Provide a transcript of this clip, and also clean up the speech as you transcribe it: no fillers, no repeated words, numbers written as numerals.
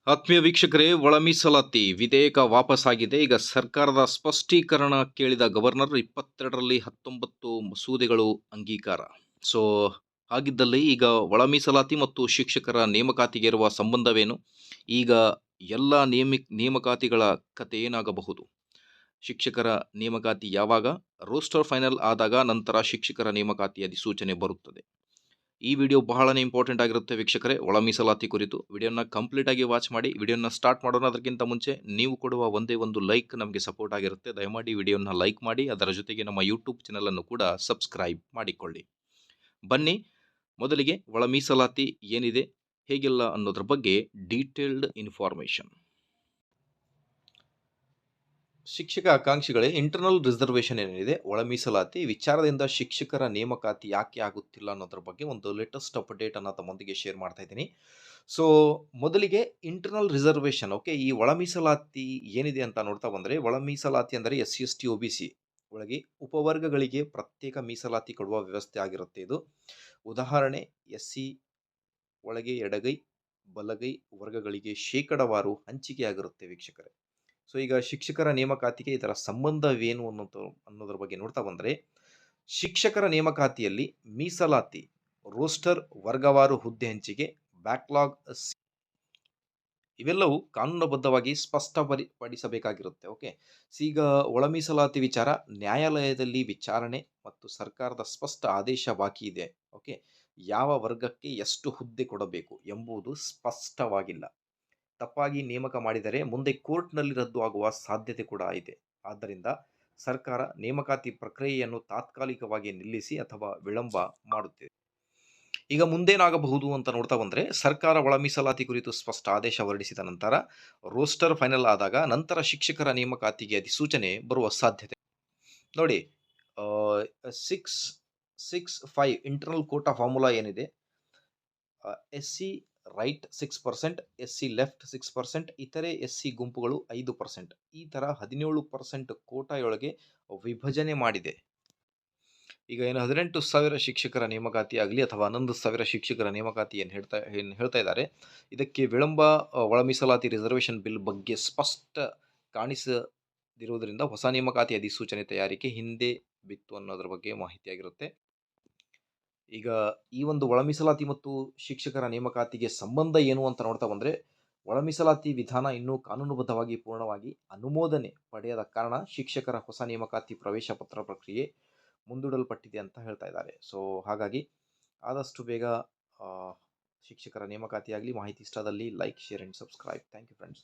ಆತ್ಮೀಯ ವೀಕ್ಷಕರೇ, ಒಳ ಮೀಸಲಾತಿ ವಿಧೇಯಕ ವಾಪಸ್ಸಾಗಿದೆ. ಈಗ ಸರ್ಕಾರದ ಸ್ಪಷ್ಟೀಕರಣ ಕೇಳಿದ ಗವರ್ನರ್ 22ರಲ್ಲಿ 19 ಮಸೂದೆಗಳು ಅಂಗೀಕಾರ. ಸೊ ಹಾಗಿದ್ದಲ್ಲಿ ಈಗ ಒಳ ಮೀಸಲಾತಿ ಮತ್ತು ಶಿಕ್ಷಕರ ನೇಮಕಾತಿಗೆ ಇರುವ ಸಂಬಂಧವೇನು? ಈಗ ಎಲ್ಲ ನೇಮಕಾತಿಗಳ ಕತೆ ಏನಾಗಬಹುದು? ಶಿಕ್ಷಕರ ನೇಮಕಾತಿ ಯಾವಾಗ? ರೋಸ್ಟರ್ ಫೈನಲ್ ಆದಾಗ ನಂತರ ಶಿಕ್ಷಕರ ನೇಮಕಾತಿ ಅಧಿಸೂಚನೆ ಬರುತ್ತದೆ. ಈ ವಿಡಿಯೋ ಬಹಳನೇ ಇಂಪಾರ್ಟೆಂಟ್ ಆಗಿರುತ್ತೆ ವೀಕ್ಷಕರೇ, ಒಳ ಮೀಸಲಾತಿ ಕುರಿತು. ವಿಡಿಯೋನ ಕಂಪ್ಲೀಟ್ ಆಗಿ ವಾಚ್ ಮಾಡಿ. ವಿಡಿಯೋನ ಸ್ಟಾರ್ಟ್ ಮಾಡೋಣ. ಅದಕ್ಕಿಂತ ಮುಂಚೆ ನೀವು ಕೊಡುವ ಒಂದೇ ಒಂದು ಲೈಕ್ ನಮಗೆ ಸಪೋರ್ಟ್ ಆಗಿರುತ್ತೆ. ದಯಮಾಡಿ ವಿಡಿಯೋನ ಲೈಕ್ ಮಾಡಿ, ಅದರ ಜೊತೆಗೆ ನಮ್ಮ ಯೂಟ್ಯೂಬ್ ಚಾನಲನ್ನು ಕೂಡ ಸಬ್ಸ್ಕ್ರೈಬ್ ಮಾಡಿಕೊಳ್ಳಿ. ಬನ್ನಿ, ಮೊದಲಿಗೆ ಒಳ ಮೀಸಲಾತಿ ಏನಿದೆ, ಹೇಗೆಲ್ಲ ಅನ್ನೋದ್ರ ಬಗ್ಗೆ ಡೀಟೇಲ್ಡ್ ಇನ್ಫಾರ್ಮೇಷನ್. ಶಿಕ್ಷಕ ಆಕಾಂಕ್ಷಿಗಳೇ, ಇಂಟರ್ನಲ್ ರಿಸರ್ವೇಷನ್ ಏನಿದೆ, ಒಳ ಮೀಸಲಾತಿ ವಿಚಾರದಿಂದ ಶಿಕ್ಷಕರ ನೇಮಕಾತಿ ಯಾಕೆ ಆಗುತ್ತಿಲ್ಲ ಅನ್ನೋದ್ರ ಬಗ್ಗೆ ಒಂದು ಲೇಟೆಸ್ಟ್ ಅಪ್ಡೇಟ್ ಅನ್ನು ತಮ್ಮೊಂದಿಗೆ ಶೇರ್ ಮಾಡ್ತಾ ಇದ್ದೀನಿ. ಸೊ ಮೊದಲಿಗೆ ಇಂಟರ್ನಲ್ ರಿಸರ್ವೇಷನ್, ಓಕೆ, ಈ ಒಳ ಮೀಸಲಾತಿ ಏನಿದೆ ಅಂತ ನೋಡ್ತಾ ಬಂದರೆ, ಒಳ ಮೀಸಲಾತಿ ಅಂದರೆ SC, ST, OBC ಒಳಗೆ ಉಪವರ್ಗಗಳಿಗೆ ಪ್ರತ್ಯೇಕ ಮೀಸಲಾತಿ ಕೊಡುವ ವ್ಯವಸ್ಥೆ ಆಗಿರುತ್ತೆ ಇದು. ಉದಾಹರಣೆ, SC ಒಳಗೆ ಎಡಗೈ ಬಲಗೈ ವರ್ಗಗಳಿಗೆ ಶೇಕಡವಾರು ಹಂಚಿಕೆಯಾಗಿರುತ್ತೆ ವೀಕ್ಷಕರೇ. ಸೊ ಈಗ ಶಿಕ್ಷಕರ ನೇಮಕಾತಿಗೆ ಇದರ ಸಂಬಂಧವೇನು ಅನ್ನೋದ್ರ ಬಗ್ಗೆ ನೋಡ್ತಾ ಬಂದರೆ, ಶಿಕ್ಷಕರ ನೇಮಕಾತಿಯಲ್ಲಿ ಮೀಸಲಾತಿ, ರೋಸ್ಟರ್, ವರ್ಗವಾರು ಹುದ್ದೆ ಹಂಚಿಕೆ, ಬ್ಯಾಕ್ಲಾಗ್ ಇವೆಲ್ಲವೂ ಕಾನೂನುಬದ್ಧವಾಗಿ ಸ್ಪಷ್ಟಪಡಿಸಬೇಕಾಗಿರುತ್ತೆ. ಓಕೆ, ಈಗ ಒಳ ಮೀಸಲಾತಿ ವಿಚಾರ ನ್ಯಾಯಾಲಯದಲ್ಲಿ ವಿಚಾರಣೆ ಮತ್ತು ಸರ್ಕಾರದ ಸ್ಪಷ್ಟ ಆದೇಶ ಬಾಕಿ ಇದೆ. ಓಕೆ, ಯಾವ ವರ್ಗಕ್ಕೆ ಎಷ್ಟು ಹುದ್ದೆ ಕೊಡಬೇಕು ಎಂಬುದು ಸ್ಪಷ್ಟವಾಗಿಲ್ಲ. ತಪ್ಪಾಗಿ ನೇಮಕ ಮಾಡಿದರೆ ಮುಂದೆ ಕೋರ್ಟ್ನಲ್ಲಿ ರದ್ದು ಆಗುವ ಸಾಧ್ಯತೆ ಕೂಡ ಇದೆ. ಆದ್ದರಿಂದ ಸರ್ಕಾರ ನೇಮಕಾತಿ ಪ್ರಕ್ರಿಯೆಯನ್ನು ತಾತ್ಕಾಲಿಕವಾಗಿ ನಿಲ್ಲಿಸಿ ಅಥವಾ ವಿಳಂಬ ಮಾಡುತ್ತಿದೆ. ಈಗ ಮುಂದೇನಾಗಬಹುದು ಅಂತ ನೋಡ್ತಾ ಬಂದರೆ, ಸರ್ಕಾರ ಒಳ ಮೀಸಲಾತಿ ಕುರಿತು ಸ್ಪಷ್ಟ ಆದೇಶ ಹೊರಡಿಸಿದ ನಂತರ ರೋಸ್ಟರ್ ಫೈನಲ್ ಆದಾಗ ನಂತರ ಶಿಕ್ಷಕರ ನೇಮಕಾತಿಗೆ ಅಧಿಸೂಚನೆ ಬರುವ ಸಾಧ್ಯತೆ ನೋಡಿ. 665 ಇಂಟರ್ನಲ್ ಕೋಟಾ ಫಾರ್ಮುಲಾ ಏನಿದೆ, SC ರೈಟ್ 6%, SC ಲೆಫ್ಟ್ 6%, ಇತರೆ SC ಗುಂಪುಗಳು 5%, ಈ ಥರ 17% ಕೋಟಾಯೊಳಗೆ ವಿಭಜನೆ ಮಾಡಿದೆ. ಈಗ ಏನು 18,000 ಶಿಕ್ಷಕರ ನೇಮಕಾತಿ ಆಗಲಿ ಅಥವಾ 11,000 ಶಿಕ್ಷಕರ ನೇಮಕಾತಿ ಏನು ಹೇಳ್ತಾ ಇದ್ದಾರೆ, ಇದಕ್ಕೆ ವಿಳಂಬ ಒಳ ಮೀಸಲಾತಿ ರಿಸರ್ವೇಷನ್ ಬಿಲ್ ಬಗ್ಗೆ ಸ್ಪಷ್ಟ ಕಾಣಿಸದಿರುವುದರಿಂದ ಹೊಸ ನೇಮಕಾತಿ ಅಧಿಸೂಚನೆ ತಯಾರಿಕೆ ಹಿಂದೆ ಬಿತ್ತು ಅನ್ನೋದ್ರ ಬಗ್ಗೆ ಮಾಹಿತಿಯಾಗಿರುತ್ತೆ. ಈಗ ಈ ಒಂದು ಒಳ ಮೀಸಲಾತಿ ಮತ್ತು ಶಿಕ್ಷಕರ ನೇಮಕಾತಿಗೆ ಸಂಬಂಧ ಏನು ಅಂತ ನೋಡ್ತಾ ಬಂದರೆ, ಒಳ ಮೀಸಲಾತಿ ವಿಧಾನ ಇನ್ನೂ ಕಾನೂನುಬದ್ಧವಾಗಿ ಪೂರ್ಣವಾಗಿ ಅನುಮೋದನೆ ಪಡೆಯದ ಕಾರಣ ಶಿಕ್ಷಕರ ಹೊಸ ನೇಮಕಾತಿ ಪ್ರವೇಶ ಪತ್ರ ಪ್ರಕ್ರಿಯೆ ಮುಂದೂಡಲ್ಪಟ್ಟಿದೆ ಅಂತ ಹೇಳ್ತಾ ಇದ್ದಾರೆ. ಸೊ ಹಾಗಾಗಿ ಆದಷ್ಟು ಬೇಗ ಶಿಕ್ಷಕರ ನೇಮಕಾತಿ ಆಗಲಿ. ಮಾಹಿತಿ ಇಷ್ಟದಲ್ಲಿ like, share and subscribe. Thank you friends.